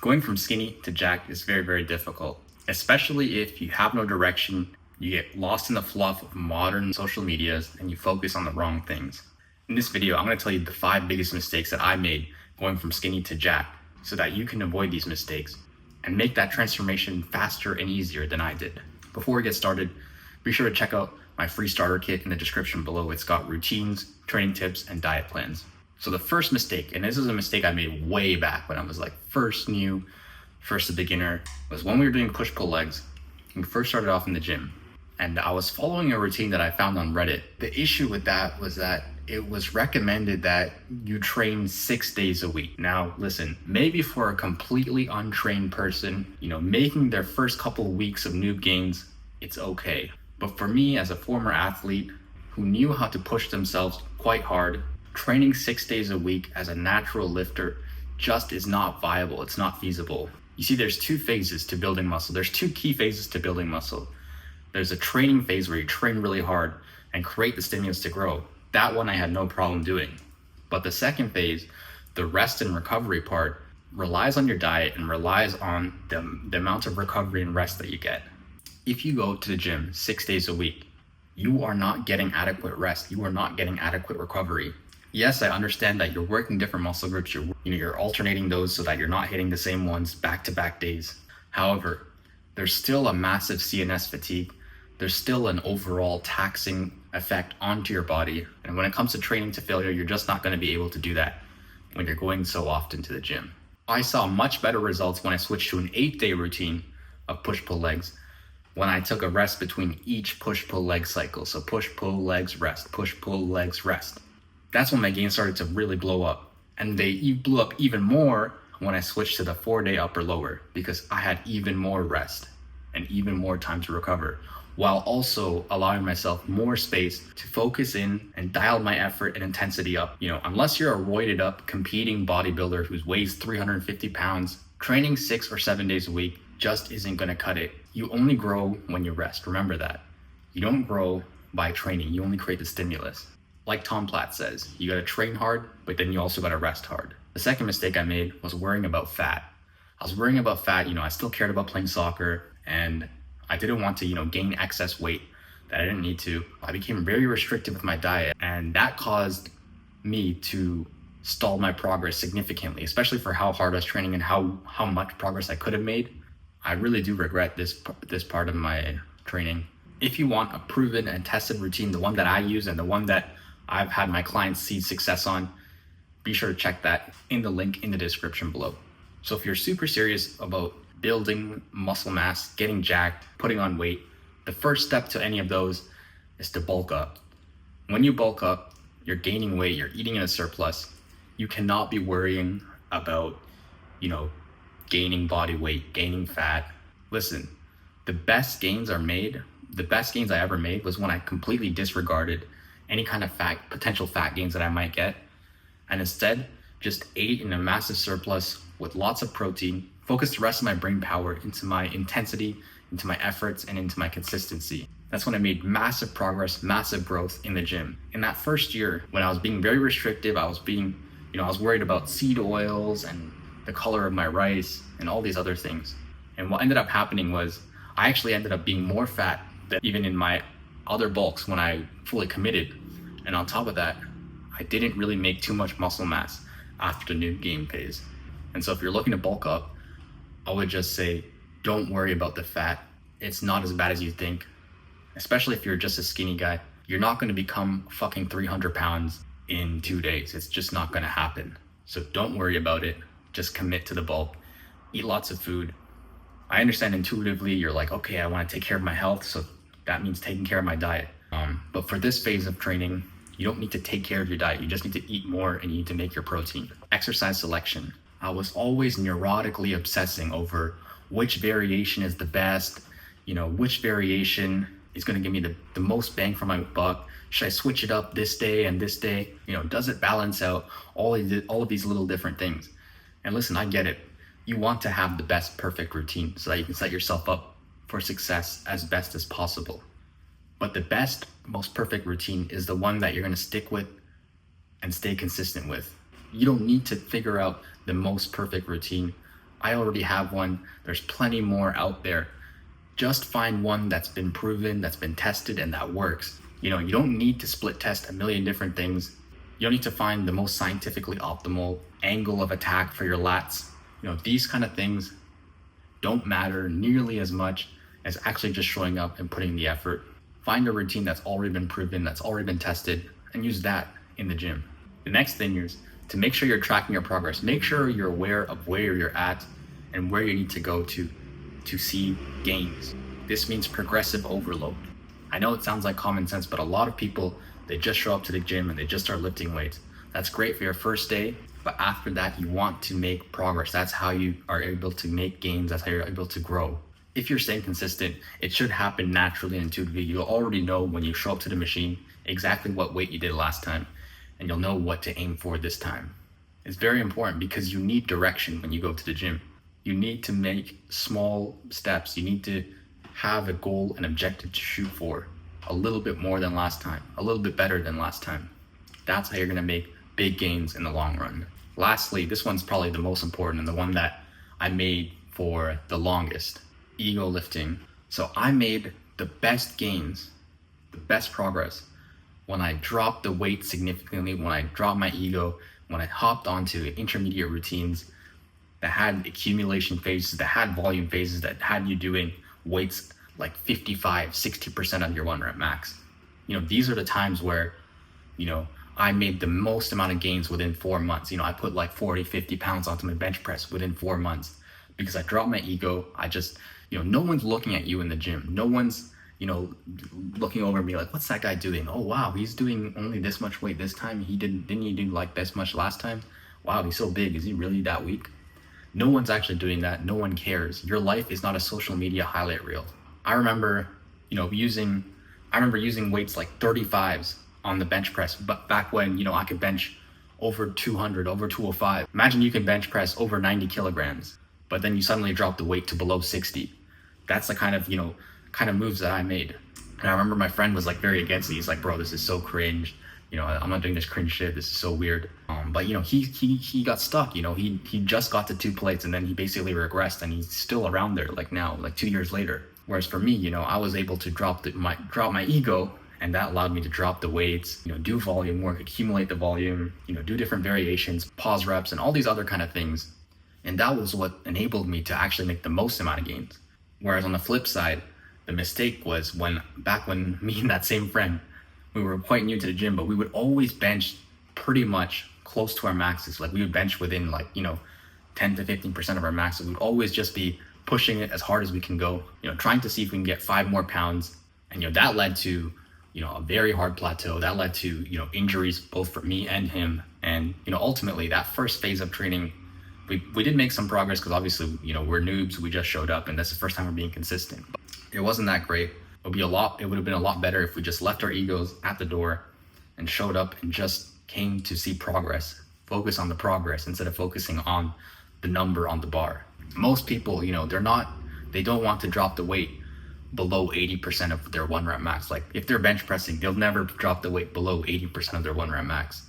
Going from skinny to jacked is very, very difficult, especially if you have no direction, you get lost in the fluff of modern social medias, and you focus on the wrong things. In this video, I'm going to tell you the 5 biggest mistakes that I made going from skinny to jacked so that you can avoid these mistakes and make that transformation faster and easier than I did. Before we get started, be sure to check out my free starter kit in the description below. It's got routines, training tips, and diet plans. So the first mistake, and this is a mistake I made way back when I was like first a beginner, was when we were doing push-pull legs. We first started off in the gym, and I was following a routine that I found on Reddit. The issue with that was that it was recommended that you train 6 days a week. Now, listen, maybe for a completely untrained person, making their first couple of weeks of noob gains, it's okay. But for me, as a former athlete who knew how to push themselves quite hard, training 6 days a week as a natural lifter just is not viable. It's not feasible. You see, there's 2 phases to building muscle. There's 2 key phases to building muscle. There's a training phase where you train really hard and create the stimulus to grow. That one I had no problem doing. But the second phase, the rest and recovery part, relies on your diet and relies on the amount of recovery and rest that you get. If you go to the gym 6 days a week, you are not getting adequate rest. You are not getting adequate recovery. Yes, I understand that you're working different muscle groups. You're alternating those so that you're not hitting the same ones back-to-back days. However, there's still a massive CNS fatigue. There's still an overall taxing effect onto your body. And when it comes to training to failure, you're just not going to be able to do that when you're going so often to the gym. I saw much better results when I switched to an 8-day routine of push-pull legs, when I took a rest between each push-pull leg cycle. So push-pull legs, rest, push-pull legs, rest. That's when my gains started to really blow up. And they blew up even more when I switched to the 4-day upper lower, because I had even more rest and even more time to recover, while also allowing myself more space to focus in and dial my effort and intensity up. Unless you're a roided up competing bodybuilder who weighs 350 pounds, training 6 or 7 days a week just isn't gonna cut it. You only grow when you rest. Remember that. You don't grow by training. You only create the stimulus. Like Tom Platt says, you gotta train hard, but then you also gotta rest hard. The second mistake I made was worrying about fat. I was worrying about fat. I still cared about playing soccer, and I didn't want to, gain excess weight that I didn't need to. I became very restrictive with my diet, and that caused me to stall my progress significantly, especially for how hard I was training and how much progress I could have made. I really do regret this part of my training. If you want a proven and tested routine, the one that I use and the one that I've had my clients see success on, be sure to check that in the link in the description below. So if you're super serious about building muscle mass, getting jacked, putting on weight, the first step to any of those is to bulk up. When you bulk up, you're gaining weight, you're eating in a surplus. You cannot be worrying about, gaining body weight, gaining fat. Listen, the best gains I ever made was when I completely disregarded any kind of potential fat gains that I might get, and instead just ate in a massive surplus with lots of protein, focused the rest of my brain power into my intensity, into my efforts, and into my consistency. That's when I made massive progress, massive growth in the gym. In that first year, when I was being very restrictive, I was worried about seed oils and the color of my rice and all these other things. And what ended up happening was I actually ended up being more fat than even in my other bulks when I fully committed. And on top of that, I didn't really make too much muscle mass after the new game phase. And so if you're looking to bulk up, I would just say, don't worry about the fat. It's not as bad as you think, especially if you're just a skinny guy. You're not going to become fucking 300 pounds in 2 days. It's just not going to happen. So don't worry about it. Just commit to the bulk. Eat lots of food. I understand intuitively you're like, okay, I want to take care of my health, so that means taking care of my diet. But for this phase of training, you don't need to take care of your diet. You just need to eat more and you need to make your protein. Exercise selection. I was always neurotically obsessing over which variation is the best, which variation is going to give me the most bang for my buck. Should I switch it up this day and this day? Does it balance out all of these little different things? And listen, I get it. You want to have the best perfect routine so that you can set yourself up for success as best as possible. But the best, most perfect routine is the one that you're going to stick with and stay consistent with. You don't need to figure out the most perfect routine I already have one. There's plenty more out there. Just find one that's been proven, that's been tested, and that works. You don't need to split test a million different things. You don't need to find the most scientifically optimal angle of attack for your lats. These kind of things don't matter nearly as much as actually just showing up and putting the effort. Find a routine that's already been proven, that's already been tested, and use that in the gym. The next thing is to make sure you're tracking your progress. Make sure you're aware of where you're at and where you need to go to see gains. This means progressive overload. I know it sounds like common sense, but a lot of people, they just show up to the gym and they just start lifting weights. That's great for your first day, but after that, you want to make progress. That's how you are able to make gains. That's how you're able to grow. If you're staying consistent, it should happen naturally and intuitively. You'll already know when you show up to the machine exactly what weight you did last time, and you'll know what to aim for this time. It's very important because you need direction when you go to the gym. You need to make small steps. You need to have a goal, an objective to shoot for, a little bit more than last time, a little bit better than last time. That's how you're gonna make big gains in the long run. Lastly, this one's probably the most important and the one that I made for the longest, ego lifting. So I made the best gains, the best progress when I dropped the weight significantly, when I dropped my ego, when I hopped onto intermediate routines that had accumulation phases, that had volume phases, that had you doing weights like 55, 60% of your 1 rep max. These are the times where, I made the most amount of gains within 4 months. I put like 40, 50 pounds onto my bench press within 4 months because I dropped my ego. I just, no one's looking at you in the gym. No one's, looking over me like, what's that guy doing? Oh, wow, he's doing only this much weight this time. Didn't he do like this much last time? Wow, he's so big. Is he really that weak? No one's actually doing that. No one cares. Your life is not a social media highlight reel. I remember, using weights like 35s on the bench press, but back when, I could bench over 200, over 205. Imagine you can bench press over 90 kilograms, but then you suddenly drop the weight to below 60. That's the kind of moves that I made. And I remember my friend was like very against it. He's like, bro, this is so cringe. I'm not doing this cringe shit. This is so weird. But he got stuck. He just got to 2 plates and then he basically regressed and he's still around there like now, like 2 years later. Whereas for me, I was able to drop my ego, and that allowed me to drop the weights, do volume work, accumulate the volume, do different variations, pause reps, and all these other kind of things. And that was what enabled me to actually make the most amount of gains. Whereas on the flip side, the mistake was back when me and that same friend, we were quite new to the gym, but we would always bench pretty much close to our maxes. Like we would bench within 10 to 15% of our maxes. We'd always just be pushing it as hard as we can go, trying to see if we can get 5 more pounds. And, that led to, a very hard plateau. That led to, injuries both for me and him. And, ultimately that first phase of training, we did make some progress because obviously, we're noobs. We just showed up and that's the first time we're being consistent. But it wasn't that great. It would have been a lot better if we just left our egos at the door and showed up and just came to see progress, focus on the progress instead of focusing on the number on the bar. Most people, they don't want to drop the weight below 80% of their 1 rep max. Like if they're bench pressing, they'll never drop the weight below 80% of their 1 rep max.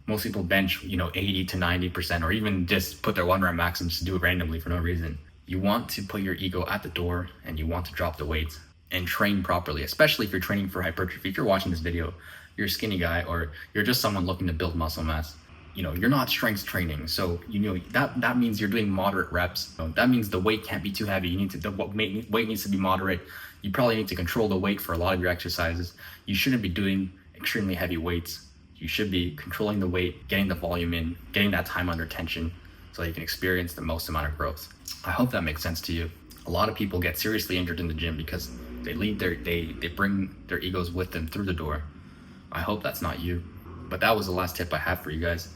Most people bench, 80 to 90%, or even just put their 1 rep max and just do it randomly for no reason. You want to put your ego at the door and you want to drop the weights and train properly, especially if you're training for hypertrophy. If you're watching this video, you're a skinny guy or you're just someone looking to build muscle mass. You're not strength training. So, that means you're doing moderate reps. That means the weight can't be too heavy. The weight needs to be moderate. You probably need to control the weight for a lot of your exercises. You shouldn't be doing extremely heavy weights. You should be controlling the weight, getting the volume in, getting that time under tension so that you can experience the most amount of growth. I hope that makes sense to you. A lot of people get seriously injured in the gym because they bring their egos with them through the door. I hope that's not you. But that was the last tip I have for you guys.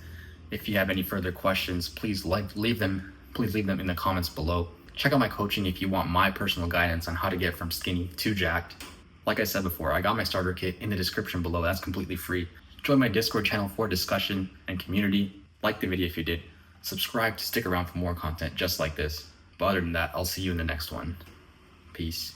If you have any further questions, please leave them in the comments below. Check out my coaching if you want my personal guidance on how to get from skinny to jacked. Like I said before, I got my starter kit in the description below. That's completely free. Join my Discord channel for discussion and community. Like the video if you did. Subscribe to stick around for more content just like this. But other than that, I'll see you in the next one. Peace.